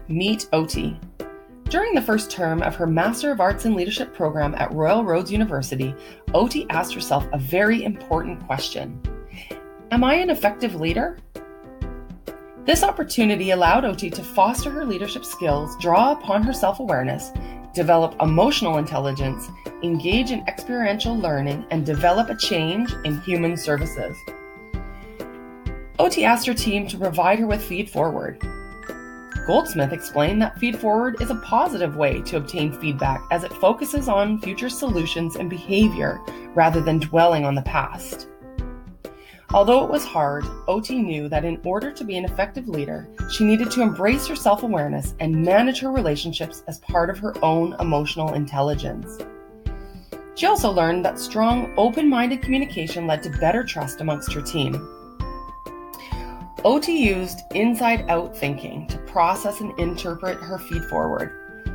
Meet OT. During the first term of her Master of Arts in Leadership program at Royal Roads University, OT asked herself a very important question. Am I an effective leader? This opportunity allowed OT to foster her leadership skills, draw upon her self-awareness, develop emotional intelligence, engage in experiential learning, and develop a change in human services. OT asked her team to provide her with feed forward. Goldsmith explained that feed forward is a positive way to obtain feedback as it focuses on future solutions and behavior rather than dwelling on the past. Although it was hard, OT knew that in order to be an effective leader, she needed to embrace her self-awareness and manage her relationships as part of her own emotional intelligence. She also learned that strong, open-minded communication led to better trust amongst her team. OT used inside-out thinking to process and interpret her feed forward.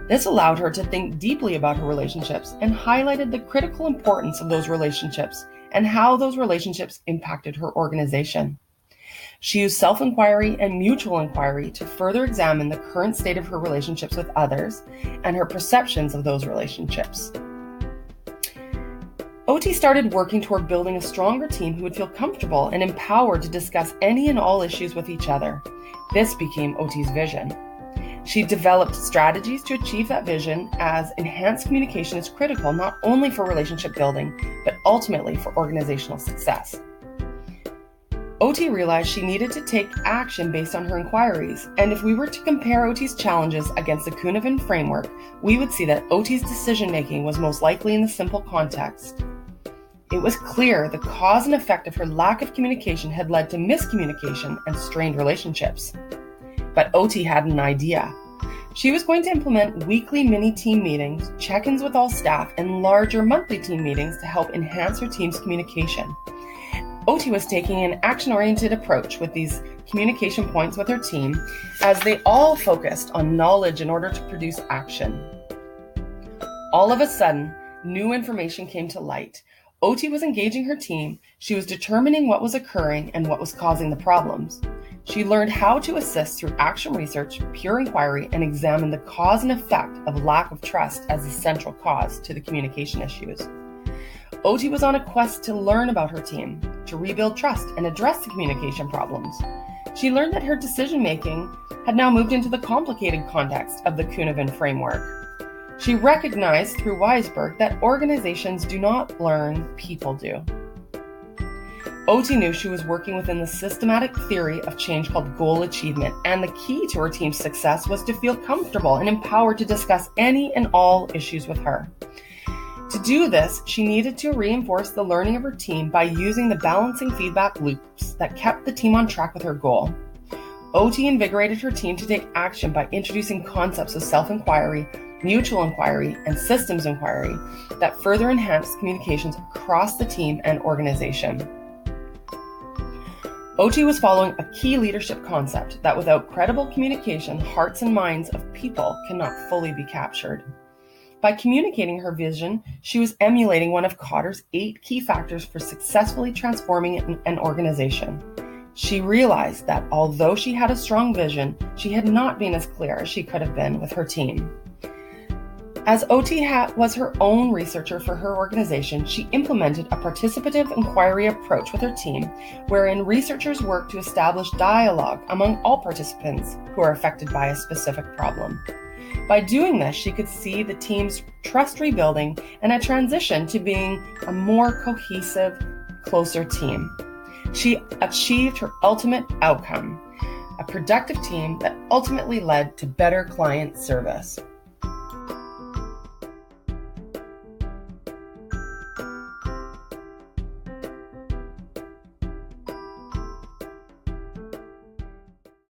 This allowed her to think deeply about her relationships and highlighted the critical importance of those relationships and how those relationships impacted her organization. She used self-inquiry and mutual inquiry to further examine the current state of her relationships with others and her perceptions of those relationships. OT started working toward building a stronger team who would feel comfortable and empowered to discuss any and all issues with each other. This became OT's vision. She developed strategies to achieve that vision, as enhanced communication is critical not only for relationship building, but ultimately for organizational success. OT realized she needed to take action based on her inquiries, and if we were to compare OT's challenges against the Coonavan framework, we would see that OT's decision-making was most likely in the simple context. It was clear the cause and effect of her lack of communication had led to miscommunication and strained relationships. But OT had an idea. She was going to implement weekly mini-team meetings, check-ins with all staff, and larger monthly team meetings to help enhance her team's communication. OT was taking an action-oriented approach with these communication points with her team, as they all focused on knowledge in order to produce action. All of a sudden, new information came to light. OT was engaging her team, she was determining what was occurring and what was causing the problems. She learned how to assist through action research, pure inquiry, and examine the cause and effect of lack of trust as the central cause to the communication issues. OT was on a quest to learn about her team, to rebuild trust and address the communication problems. She learned that her decision-making had now moved into the complicated context of the Coonavan framework. She recognized through Weisberg that organizations do not learn, people do. OT knew she was working within the systematic theory of change called goal achievement, and the key to her team's success was to feel comfortable and empowered to discuss any and all issues with her. To do this, she needed to reinforce the learning of her team by using the balancing feedback loops that kept the team on track with her goal. OT invigorated her team to take action by introducing concepts of self-inquiry, mutual inquiry, and systems inquiry that further enhanced communications across the team and organization. OT was following a key leadership concept that without credible communication, hearts and minds of people cannot fully be captured. By communicating her vision, she was emulating one of Kotter's 8 key factors for successfully transforming an organization. She realized that although she had a strong vision, she had not been as clear as she could have been with her team. As OT was her own researcher for her organization, she implemented a participative inquiry approach with her team, wherein researchers work to establish dialogue among all participants who are affected by a specific problem. By doing this, she could see the team's trust rebuilding and a transition to being a more cohesive, closer team. She achieved her ultimate outcome, a productive team that ultimately led to better client service.